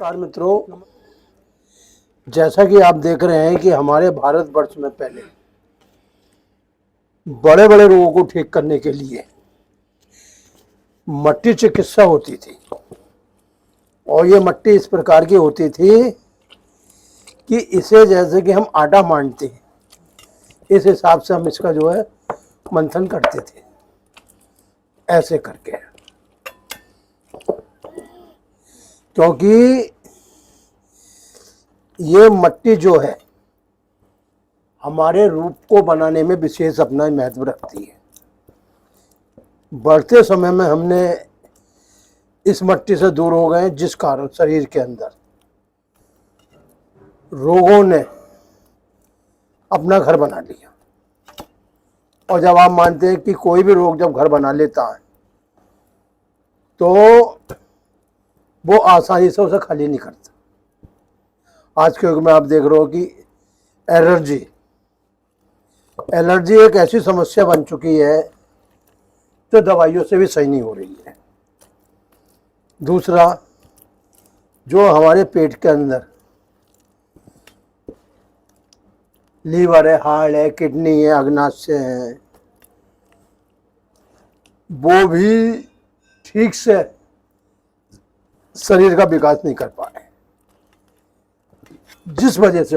नमस्कार मित्रों, जैसा कि आप देख रहे हैं कि हमारे भारतवर्ष में पहले बड़े बड़े रोगों को ठीक करने के लिए मट्टी चिकित्सा होती थी। और ये मट्टी इस प्रकार की होती थी कि इसे जैसे कि हम आटा मांडते हैं, इस हिसाब से हम इसका जो है मंथन करते थे, ऐसे करके। क्योंकि ये मट्टी जो है हमारे रूप को बनाने में विशेष अपना महत्व रखती है। बढ़ते समय में हमने इस मट्टी से दूर हो गए, जिस कारण शरीर के अंदर रोगों ने अपना घर बना लिया। और जब आप मानते हैं कि कोई भी रोग जब घर बना लेता है तो वो आसानी से उसे खाली नहीं करता। आज के युग में आप देख रहे हो कि एलर्जी एक ऐसी समस्या बन चुकी है जो दवाइयों से भी सही नहीं हो रही है। दूसरा, जो हमारे पेट के अंदर लीवर है, हार्ट है, किडनी है, अग्नाशय है, वो भी ठीक से शरीर का विकास नहीं कर पा रहे, जिस वजह से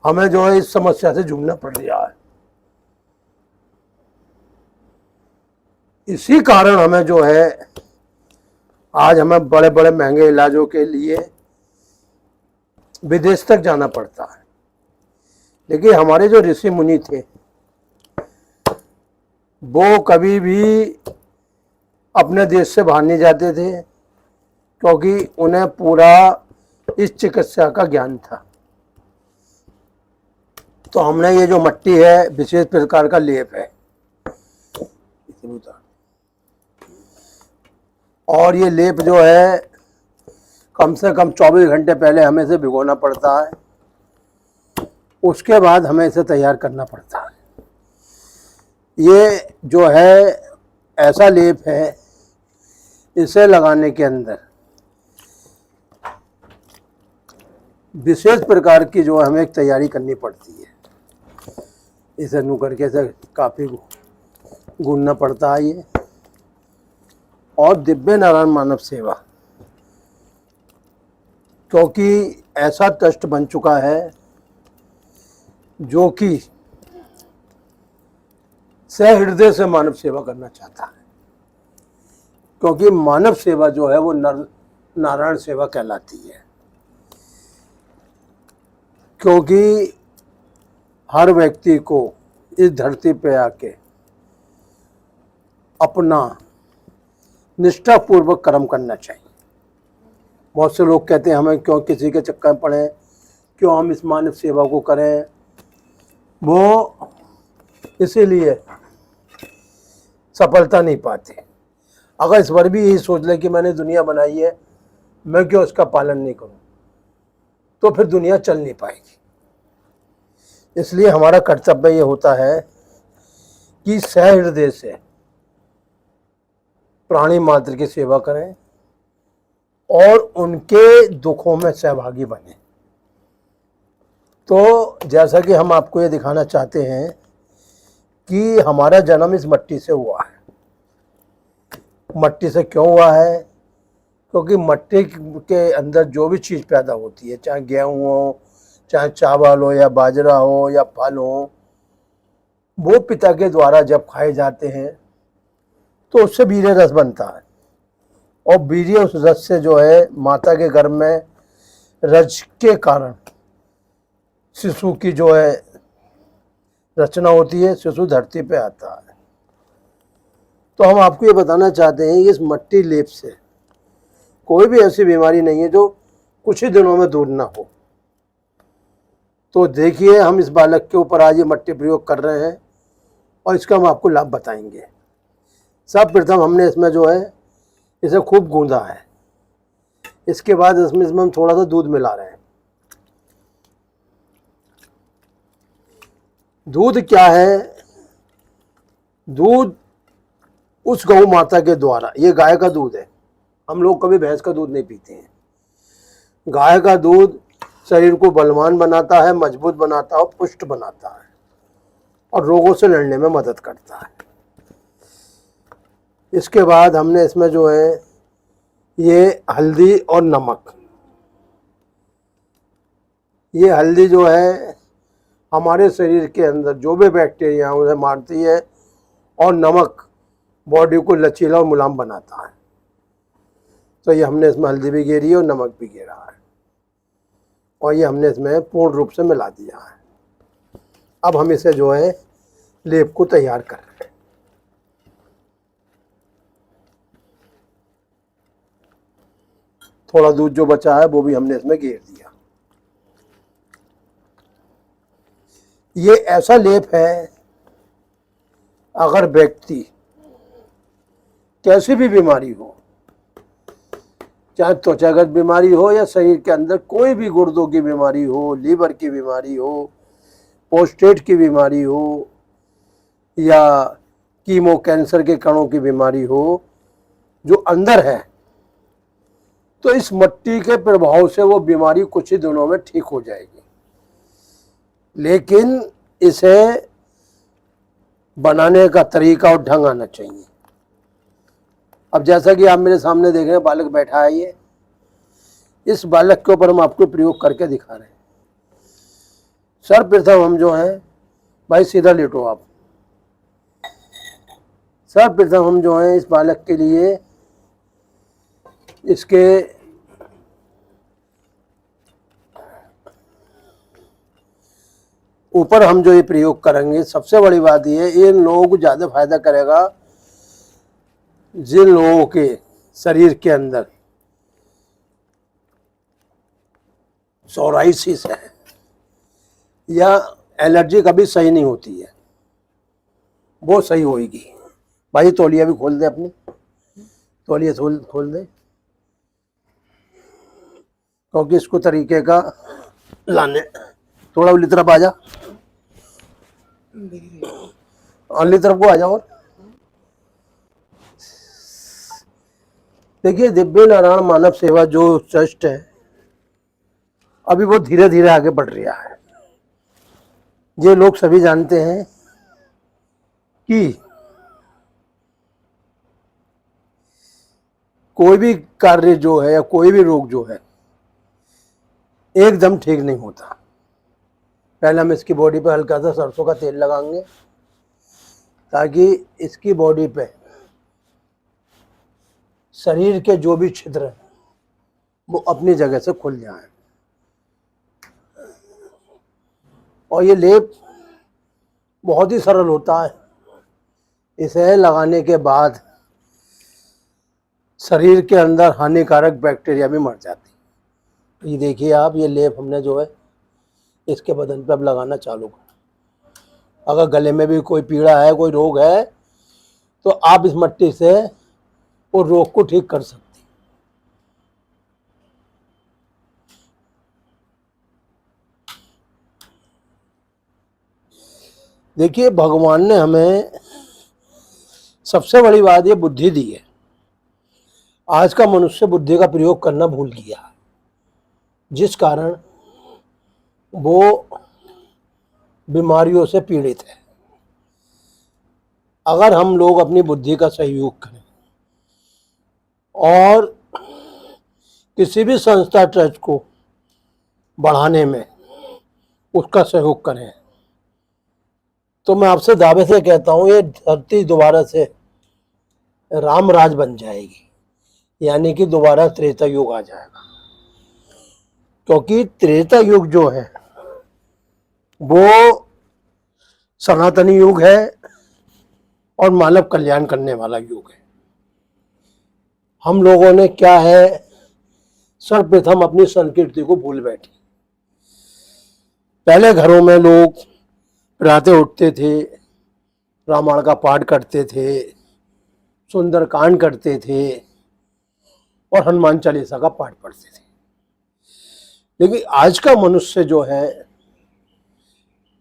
हमें जो है इस समस्या से जूझना पड़ रहा है। इसी कारण हमें जो है आज हमें बड़े बड़े महंगे इलाजों के लिए विदेश तक जाना पड़ता है। लेकिन हमारे जो ऋषि मुनि थे वो कभी भी अपने देश से बाहर नहीं जाते थे, क्योंकि उन्हें पूरा इस चिकित्सा का ज्ञान था। तो हमने ये जो मट्टी है, विशेष प्रकार का लेप है, और ये लेप जो है कम से कम 24 घंटे पहले हमें इसे भिगोना पड़ता है। उसके बाद हमें इसे तैयार करना पड़ता है। ये जो है ऐसा लेप है, इसे लगाने के अंदर विशेष प्रकार की जो हमें एक तैयारी करनी पड़ती है। इसे नू करके इसे काफ़ी गूंदना पड़ता है ये। और दिव्य नारायण मानव सेवा, क्योंकि ऐसा ट्रस्ट बन चुका है जो कि सहृदय से मानव सेवा करना चाहता है। क्योंकि मानव सेवा जो है वो नारायण सेवा कहलाती है। क्योंकि हर व्यक्ति को इस धरती पे आके अपना निष्ठापूर्वक कर्म करना चाहिए। बहुत से लोग कहते हैं हमें क्यों किसी के चक्कर में पड़े, क्यों हम इस मानव सेवा को करें। वो इसीलिए सफलता नहीं पाते। अगर इस बार भी यही सोच ले कि मैंने दुनिया बनाई है, मैं क्यों उसका पालन नहीं करूं, तो फिर दुनिया चल नहीं पाएगी। इसलिए हमारा कर्तव्य ये होता है कि सहृदय से प्राणी मात्र की सेवा करें और उनके दुखों में सहभागी बने। तो जैसा कि हम आपको ये दिखाना चाहते हैं कि हमारा जन्म इस मट्टी से हुआ है। मट्टी से क्यों हुआ है? क्योंकि मट्टी के अंदर जो भी चीज़ पैदा होती है, चाहे गेहूँ हो, चाहे चावल हो, या बाजरा हो, या फल हो, वो पिता के द्वारा जब खाए जाते हैं तो उससे वीर्य रस बनता है। और वीर्य उस रस से जो है माता के गर्भ में रज के कारण शिशु की जो है रचना होती है, शिशु धरती पे आता है। तो हम आपको ये बताना चाहते हैं इस मट्टी लेप से कोई भी ऐसी बीमारी नहीं है जो कुछ ही दिनों में दूर ना हो। तो देखिए, हम इस बालक के ऊपर आज ये मट्टी प्रयोग कर रहे हैं और इसका हम आपको लाभ बताएंगे। सब प्रथम हमने इसमें जो है इसे खूब गूंदा है। इसके बाद इसमें हम थोड़ा सा दूध मिला रहे हैं। दूध क्या है? दूध उस गौ माता के द्वारा, ये गाय का दूध है, हम लोग कभी भैंस का दूध नहीं पीते हैं। गाय का दूध शरीर को बलवान बनाता है, मजबूत बनाता है, पुष्ट बनाता है और रोगों से लड़ने में मदद करता है। इसके बाद हमने इसमें जो है ये हल्दी और नमक, ये हल्दी जो है हमारे शरीर के अंदर जो भी बैक्टीरिया है उसे मारती है और नमक बॉडी को लचीला और मुलायम बनाता है। तो ये हमने इसमें हल्दी भी गेरी है और नमक भी गेरा है और ये हमने इसमें पूर्ण रूप से मिला दिया है। अब हम इसे जो है लेप को तैयार कर रहे हैं। थोड़ा दूध जो बचा है वो भी हमने इसमें गेर दिया। ये ऐसा लेप है, अगर व्यक्ति कैसी भी बीमारी हो, चाहे त्वचागत बीमारी हो या शरीर के अंदर कोई भी गुर्दों की बीमारी हो, लीवर की बीमारी हो, प्रोस्टेट की बीमारी हो या कीमो कैंसर के कणों की बीमारी हो जो अंदर है, तो इस मट्टी के प्रभाव से वो बीमारी कुछ ही दिनों में ठीक हो जाएगी। लेकिन इसे बनाने का तरीका और ढंग आना चाहिए। अब जैसा कि आप मेरे सामने देख रहे हैं, बालक बैठा है, ये इस बालक के ऊपर हम आपको प्रयोग करके दिखा रहे हैं। सर्वप्रथम हम जो हैं, भाई सीधा लेटो आप। सर्वप्रथम हम जो हैं इस बालक के लिए इसके ऊपर हम जो ये प्रयोग करेंगे, सबसे बड़ी बात ये इन लोगों को ज़्यादा फायदा करेगा जिन लोगों के शरीर के अंदर सोराइसिस है या एलर्जी कभी सही नहीं होती है, वो सही होएगी। भाई तौलिया भी खोल दे, अपनी तौलिया खोल दे, क्योंकि इसको तरीके का लाने, थोड़ा उल्ली तरफ आ जा, अगली तरफ को आ जाओ। देखिए, दिव्य नारायण मानव सेवा जो ट्रस्ट है, अभी वो धीरे धीरे आगे बढ़ रहा है। ये लोग सभी जानते हैं कि कोई भी कार्य जो है या कोई भी रोग जो है एकदम ठीक नहीं होता। पहले हम इसकी बॉडी पे हल्का सा सरसों का तेल लगाएंगे ताकि इसकी बॉडी पे शरीर के जो भी छिद्र हैं वो अपनी जगह से खुल जाएं। और ये लेप बहुत ही सरल होता है। इसे लगाने के बाद शरीर के अंदर हानिकारक बैक्टीरिया भी मर जाती। ये देखिए आप, ये लेप हमने जो है इसके बदन पे अब लगाना चालू कर। अगर गले में भी कोई पीड़ा है, कोई रोग है, तो आप इस मट्टी से वो रोग को ठीक कर सकते। देखिए, भगवान ने हमें सबसे बड़ी बात ये बुद्धि दी है। आज का मनुष्य बुद्धि का प्रयोग करना भूल गया, जिस कारण वो बीमारियों से पीड़ित है। अगर हम लोग अपनी बुद्धि का सहयोग करें और किसी भी संस्था ट्रस्ट को बढ़ाने में उसका सहयोग करें, तो मैं आपसे दावे से कहता हूँ ये धरती दोबारा से राम राज बन जाएगी, यानी कि दोबारा त्रेता युग आ जाएगा। क्योंकि त्रेता युग जो है वो सनातनी युग है और मानव कल्याण करने वाला युग है। हम लोगों ने क्या है, सर्वप्रथम अपनी संस्कृति को भूल बैठे। पहले घरों में लोग प्रातः उठते थे, रामायण का पाठ करते थे, सुंदरकांड करते थे और हनुमान चालीसा का पाठ पढ़ते थे। लेकिन आज का मनुष्य जो है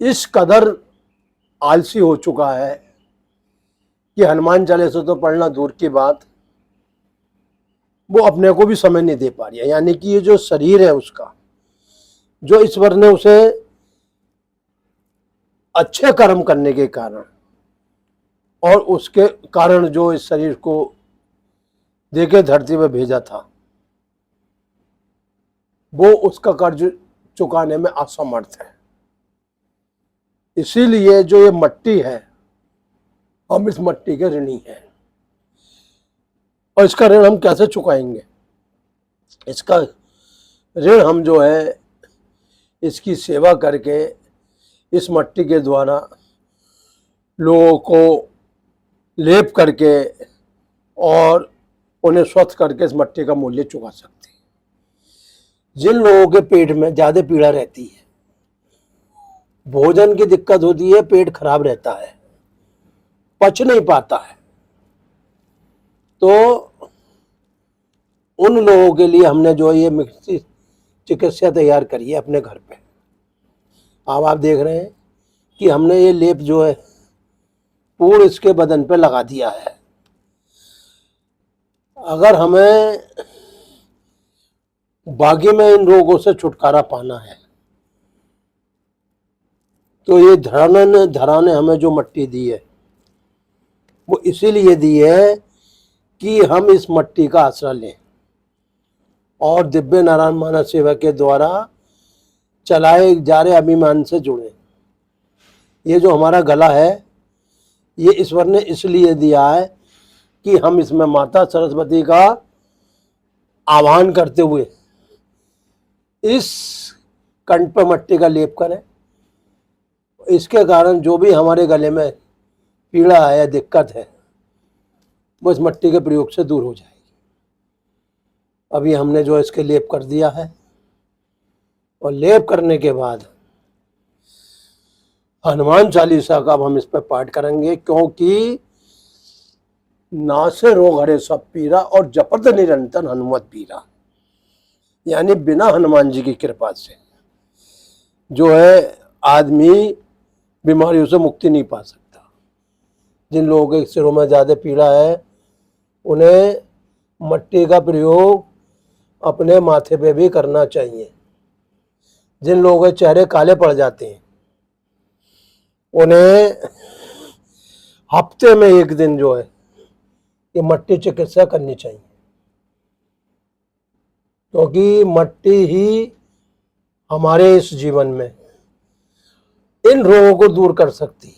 इस कदर आलसी हो चुका है कि हनुमान चालीसा तो पढ़ना दूर की बात, वो अपने को भी समय नहीं दे पा रही है। यानी कि ये जो शरीर है उसका, जो ईश्वर ने उसे अच्छे कर्म करने के कारण और उसके कारण जो इस शरीर को देके धरती पर भेजा था, वो उसका कर्ज चुकाने में असमर्थ है। इसीलिए जो ये मट्टी है, हम इस मट्टी के ऋणी हैं। और इसका ऋण हम कैसे चुकाएंगे? इसका ऋण हम जो है इसकी सेवा करके, इस मट्टी के द्वारा लोगों को लेप करके और उन्हें स्वस्थ करके इस मट्टी का मूल्य चुका सकते हैं। जिन लोगों के पेट में ज़्यादा पीड़ा रहती है, भोजन की दिक्कत होती है, पेट खराब रहता है, पच नहीं पाता है, तो उन लोगों के लिए हमने जो ये मिक्सी चिकित्सा तैयार करी है अपने घर पे। अब आप देख रहे हैं कि हमने ये लेप जो है पूर्ण इसके बदन पे लगा दिया है। अगर हमें बाकी में इन रोगों से छुटकारा पाना है, तो ये धरा ने हमें जो मट्टी दी है, वो इसीलिए दी है कि हम इस मट्टी का आसरा लें और दिव्य नारायण मानव सेवा के द्वारा चलाए जा रहे अभिमान से जुड़े। ये जो हमारा गला है, ये ईश्वर ने इसलिए दिया है कि हम इसमें माता सरस्वती का आह्वान करते हुए इस कंठ पर मट्टी का लेप करें। इसके कारण जो भी हमारे गले में पीड़ा है या दिक्कत है, वो इस मट्टी के प्रयोग से दूर हो जाएगी। अभी हमने जो इसके लेप कर दिया है, और लेप करने के बाद हनुमान चालीसा का अब हम इस पर पाठ करेंगे, क्योंकि नासे रोग हरे सब पीरा और जपत निरंतर हनुमत पीरा। यानी बिना हनुमान जी की कृपा से जो है आदमी बीमारियों से मुक्ति नहीं पा सकता। जिन लोगों के सिरों में ज़्यादा पीड़ा है, उन्हें मट्टी का प्रयोग अपने माथे पे भी करना चाहिए। जिन लोगों के चेहरे काले पड़ जाते हैं, उन्हें हफ्ते में एक दिन जो है ये मट्टी चिकित्सा करनी चाहिए, क्योंकि मट्टी ही हमारे इस जीवन में इन रोगों को दूर कर सकती है।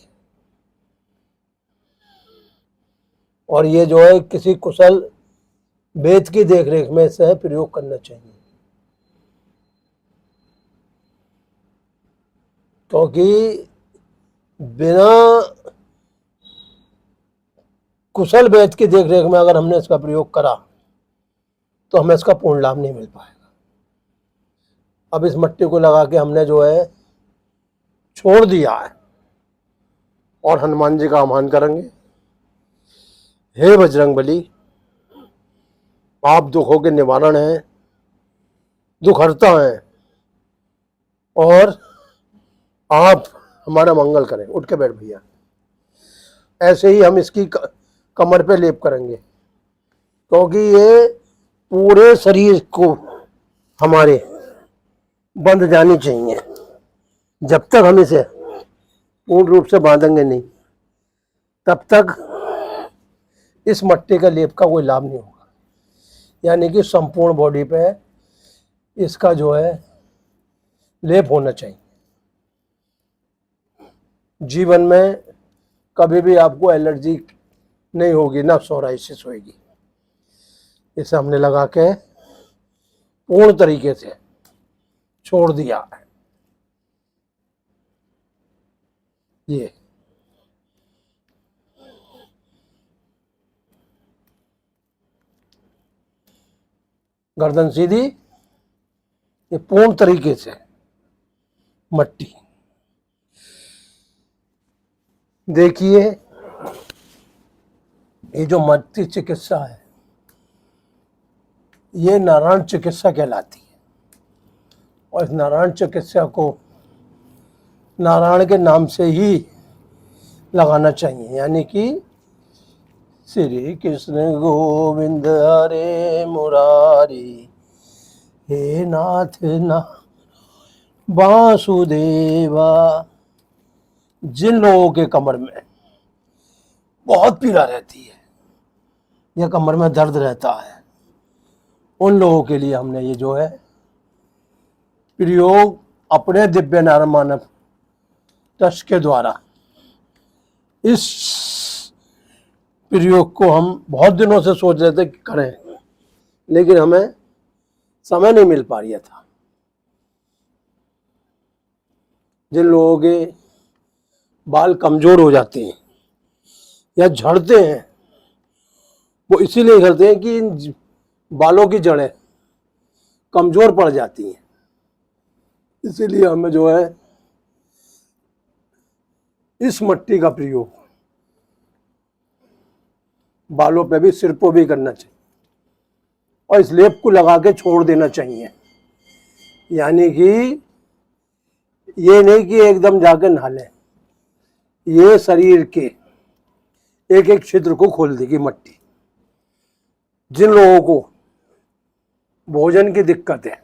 और ये जो है किसी कुशल वेद की देखरेख में इसे प्रयोग करना चाहिए, क्योंकि बिना कुशल वेद की देखरेख में अगर हमने इसका प्रयोग करा तो हमें इसका पूर्ण लाभ नहीं मिल पाएगा। अब इस मट्टी को लगा के हमने जो है छोड़ दिया है, और हनुमान जी का आह्वान करेंगे, हे बजरंगबली, आप दुखों के निवारण हैं, दुख हरता हैं, और आप हमारा मंगल करें। उठ के बैठ भैया। ऐसे ही हम इसकी कमर पे लेप करेंगे, क्योंकि ये पूरे शरीर को हमारे बंध जानी चाहिए। जब तक हम इसे पूर्ण रूप से बांधेंगे नहीं, तब तक इस मट्टी का लेप का कोई लाभ नहीं होगा। यानी कि संपूर्ण बॉडी पे इसका जो है लेप होना चाहिए। जीवन में कभी भी आपको एलर्जी नहीं होगी, ना सोराइसिस होगी। इसे हमने लगा के पूर्ण तरीके से छोड़ दिया है। ये गर्दन सीधी, ये पूर्ण तरीके से मट्टी। देखिए, ये जो मट्टी चिकित्सा है, ये नारायण चिकित्सा कहलाती है। और इस नारायण चिकित्सा को नारायण के नाम से ही लगाना चाहिए। यानी कि श्री कृष्ण गोविंद हरे मुरारी, हे नाथ ना वासुदेवा। जिन लोगों के कमर में बहुत पीड़ा रहती है या कमर में दर्द रहता है, उन लोगों के लिए हमने ये जो है प्रयोग अपने दिव्य नारायण मानव ट्रस्ट के द्वारा, इस प्रयोग को हम बहुत दिनों से सोच रहे थे कि करें, लेकिन हमें समय नहीं मिल पा रहा था। जिन लोगों के बाल कमजोर हो जाते हैं या झड़ते हैं, वो इसीलिए करते हैं कि इन बालों की जड़ें कमजोर पड़ जाती हैं। इसीलिए हमें जो है इस मट्टी का प्रयोग बालों पे भी, सिर पे भी करना चाहिए और इस लेप को लगा के छोड़ देना चाहिए। यानी कि ये नहीं कि एकदम जाकर नहा लें, ये शरीर के एक एक छिद्र को खोल देगी मट्टी। जिन लोगों को भोजन की दिक्कत है,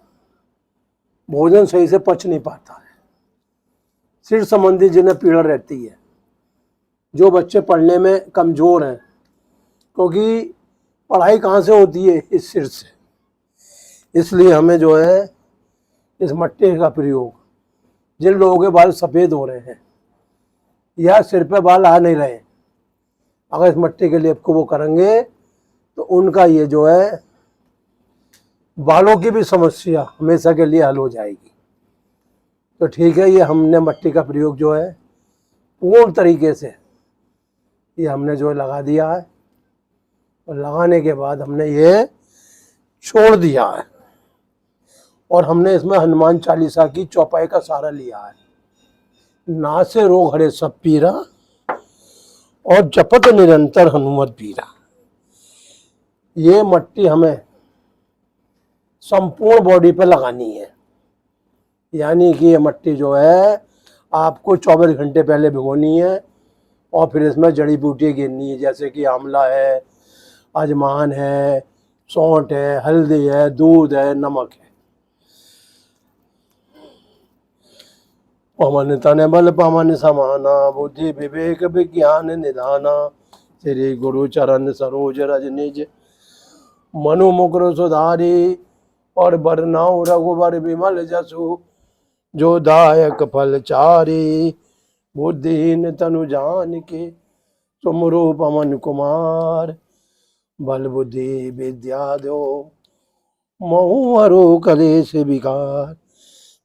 भोजन सही से पच नहीं पाता है, सिर संबंधी जिन्हें पीड़ा रहती है, जो बच्चे पढ़ने में कमजोर हैं, क्योंकि पढ़ाई कहाँ से होती है, इस सिर से। इसलिए हमें जो है इस मट्टी का प्रयोग, जिन लोगों के बाल सफ़ेद हो रहे हैं या सिर पे बाल आ नहीं रहे, अगर इस मट्टी के लेप को वो करेंगे तो उनका ये जो है बालों की भी समस्या हमेशा के लिए हल हो जाएगी। तो ठीक है, ये हमने मट्टी का प्रयोग जो है पूर्ण तरीके से ये हमने जो है लगा दिया है, और लगाने के बाद हमने ये छोड़ दिया है, और हमने इसमें हनुमान चालीसा की चौपाई का सहारा लिया है। ना से रोग हरे सब पीरा, और जपत निरंतर हनुमत पीरा। ये मट्टी हमें संपूर्ण बॉडी पे लगानी है। यानी कि ये मट्टी जो है आपको 24 घंटे पहले भिगोनी है, और फिर इसमें जड़ी बूटी गिरनी है, जैसे कि आंवला है, अजवाइन है, सौंठ है, हल्दी है, दूध है, नमक है। पवन तन बल पवन समाना, बुद्धि विवेक विज्ञान निधाना, श्री गुरु चरण सरोज रज निज, मनु मुकुर सुधारी, और बरनाउ रघुबर विमल जसु, जो दायक फल चारी। बुद्धिहीन तनु जान के, तुमरो पवन कुमार, बल बुद्धि विद्या दो, महु हरो कलेश विकार।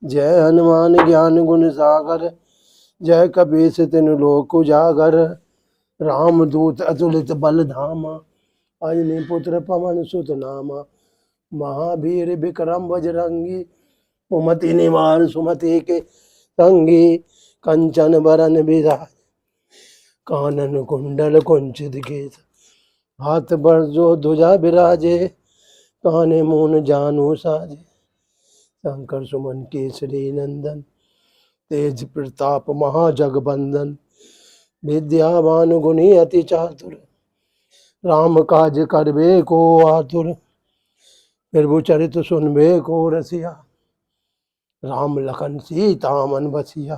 जय हनुमान ज्ञान गुण सागर, जय कपीस तिनु लोक उजागर। राम दूत अतुलित बल धामा, अंजनी पुत्र पवन सुत नामा। महावीर विक्रम बजरंगी, सुमति निवार सुमति के संगी। कंचन बरन विराज, कानन कुंडल कुंचित केस, हाथ बरजो ध्वजा विराजे, काने मून जानू साजे। शंकर सुमन केसरी नंदन, तेज प्रताप महाजगबंदन। विद्यावान गुणी अति चातुर, राम काज करबे को आतुर। प्रभु चरित सुनबे को रसिया, राम लखन सीता मन बसिया।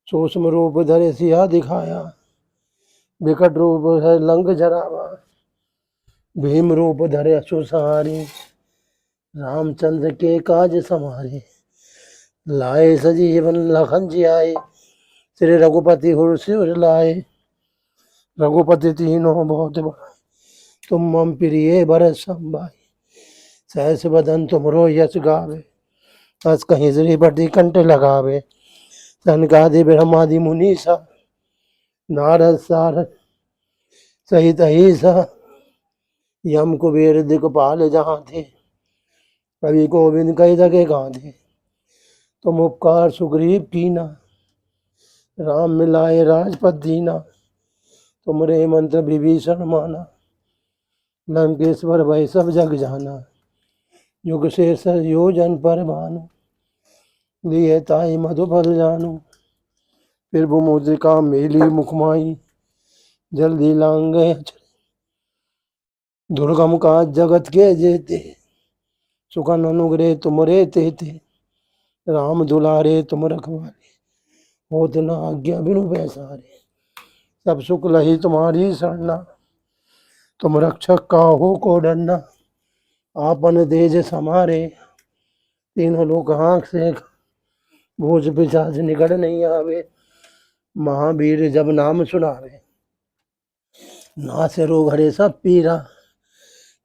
सूक्ष्म रूप धरे सिया दिखाया, विकट रूप है लंक जरावा। भीम रूप धरे असुर संहारी, रामचंद्र के काज समारे। लाए सजीवन लखन जियाए, श्री रघुपति हुर लाए। रघुपति तीनों बहुत बड़ाई, तुम मम प्रिय भरत संभाई। सहस बदन तुमरो यश गावे, हस कहीं श्री बड़ी कंठ लगावे। सनकादि ब्रह्मादि मुनीसा, नारद सारद सहित अहिसा। यम कुबेर दिक्पाल जहाँ थे, कवि गोविंद कई जगह गांधे। तुम उपकार सुग्रीव कीना, राम मिलाए राजपद दीना। तुमरे मंत्र विभीषण माना, लंकेश्वर भय सब जग जाना। युग शेष योजन पर भानु, लिए ताई मधुफल जानू। फिर मुद्रिका मेली मुखमाई, जल्दी लांगे दुर्गम का जगत के जेते, सुखन अनुग्रह तुमरे तेते, राम दुलारे तुम रखवारे, होत न आज्ञा बिनु पैसारे, सब सुख लही तुम्हारी शरणा, तुम रक्षक काहू को डरना, आपन तेज समारे, तीनों लोक आँख से भूत पिशाच निकट नहीं आवे, महावीर जब नाम सुनावे, नासे रोग हरे सब पीरा,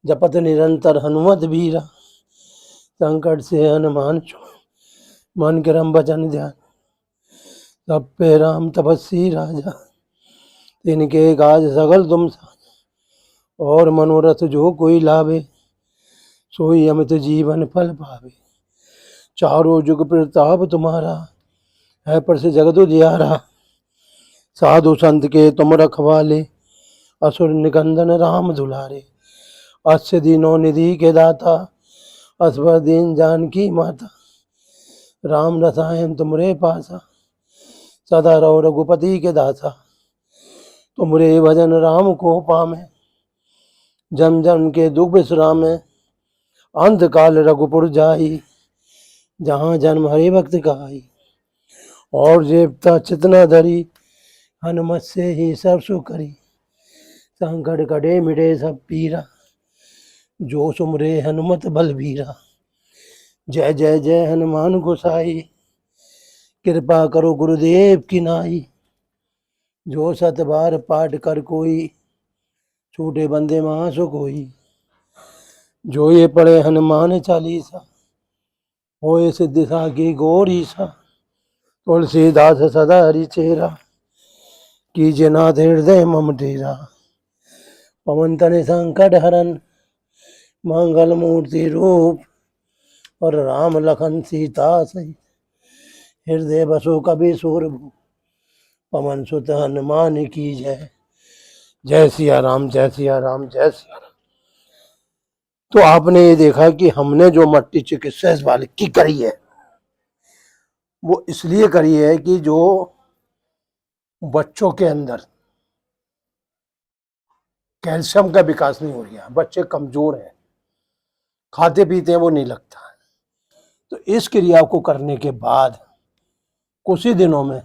जपत निरंतर हनुमत बीरा, संकट से हनुमान छुड़ाए, मन क्रम वचन ध्यान, सब पे राम तपस्वी राजा, तिनके काज सकल तुम साजा, और मनोरथ जो कोई लावे, सोई अमित जीवन फल पावे, चारों जुग प्रताप तुम्हारा, है प्रसिद्ध जगत उजियारा, साधु संत के तुम रखवाले, असुर निकंदन राम दुलारे, अस्य दीनों निधि के दाता, असवर दीन जानकी माता, राम रसायन तुमरे पासा, सदा रहो रघुपति के दासा, तुमरे भजन राम को पामे, जम जम के दुख विश्रामे, अंत काल रघुपुर जाई, जहाँ जन्म हरि भक्त कहाई, और जेवता चितना धरी, हनुमत से ही सब सुख करी, संकट कटे मिटे सब पीरा, जो सुमरे हनुमत बलबीरा, जय जय जय हनुमान गोसाई, कृपा करो गुरुदेव की नाई, जो सत बार पाठ कर कोई, छूटे बंदे महासुख होई, जो ये पढ़े हनुमान चालीसा, होए सिद्धि साखी गौरीसा, तुलसीदास सदा हरि चेरा, कीजे नाथ हृदय मम डेरा, पवन तनय संकट हरन, मंगल मूर्ति रूप, और राम लखन सीता सहित, हृदय बसो कभी सूरभू, पवन सुत हनुमान की जय, जय सिया राम जय सिया राम जय सिया राम। तो आपने ये देखा कि हमने जो मट्टी चिकित्सा इस बालक की करी है, वो इसलिए करी है कि जो बच्चों के अंदर कैल्शियम का विकास नहीं हो रहा, बच्चे कमजोर हैं, खाते पीते हैं वो नहीं लगता, तो इस क्रिया को करने के बाद कुछ ही दिनों में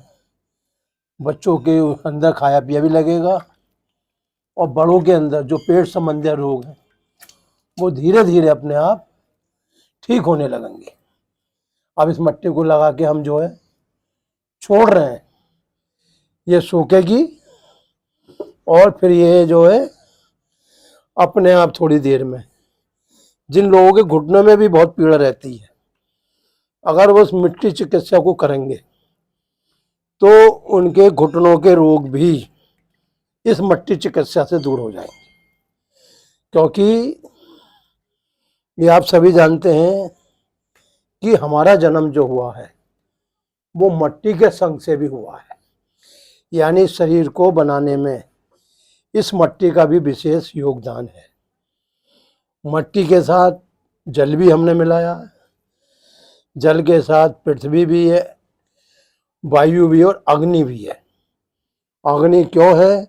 बच्चों के अंदर खाया पिया भी लगेगा, और बड़ों के अंदर जो पेट संबंधी रोग हैं वो धीरे धीरे अपने आप ठीक होने लगेंगे। अब इस मट्टी को लगा के हम जो है छोड़ रहे हैं, ये सूखेगी और फिर ये जो है अपने आप थोड़ी देर में, जिन लोगों के घुटनों में भी बहुत पीड़ा रहती है, अगर वो उस मिट्टी चिकित्सा को करेंगे तो उनके घुटनों के रोग भी इस मट्टी चिकित्सा से दूर हो जाएंगे। क्योंकि ये आप सभी जानते हैं कि हमारा जन्म जो हुआ है वो मट्टी के संग से भी हुआ है, यानी शरीर को बनाने में इस मट्टी का भी विशेष योगदान है। मट्टी के साथ जल भी हमने मिलाया है, जल के साथ पृथ्वी भी है, वायु भी और अग्नि भी है। अग्नि क्यों है?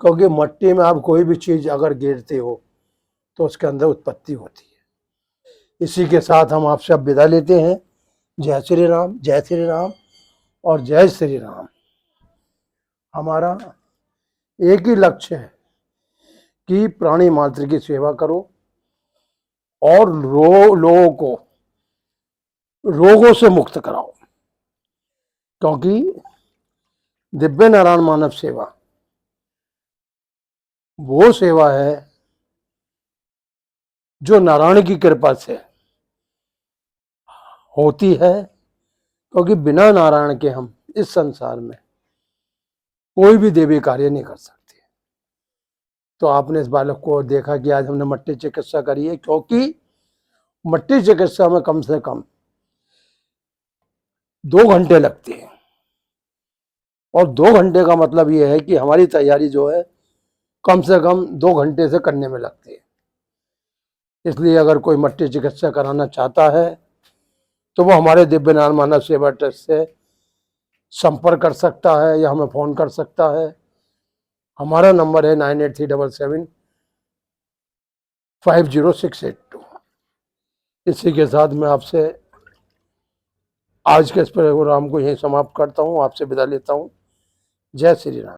क्योंकि मट्टी में आप कोई भी चीज अगर गिरते हो तो उसके अंदर उत्पत्ति होती है। इसी के साथ हम आपसे अब विदा लेते हैं। जय श्री राम, जय श्री राम और जय श्री राम। हमारा एक ही लक्ष्य है कि प्राणी मात्र की सेवा करो और लोगों को रोगों से मुक्त कराओ, क्योंकि दिव्य नारायण मानव सेवा वो सेवा है जो नारायण की कृपा से होती है, क्योंकि बिना नारायण के हम इस संसार में कोई भी देवी कार्य नहीं कर सकते। तो आपने इस बालक को देखा कि आज हमने मट्टी चिकित्सा करी है, क्योंकि मट्टी चिकित्सा में कम से कम 2 घंटे लगते हैं, और 2 घंटे का मतलब यह है कि हमारी तैयारी जो है कम से कम 2 घंटे से करने में लगती है। इसलिए अगर कोई मट्टी चिकित्सा कराना चाहता है तो वो हमारे दिव्य नारायण मानव सेवा ट्रस्ट से संपर्क कर सकता है या हमें फ़ोन कर सकता है। हमारा नंबर है 983777 50,682। इसी के साथ मैं आपसे आज के इस प्रोग्राम को यहीं समाप्त करता हूँ, आपसे विदा लेता हूँ। जय श्री राम।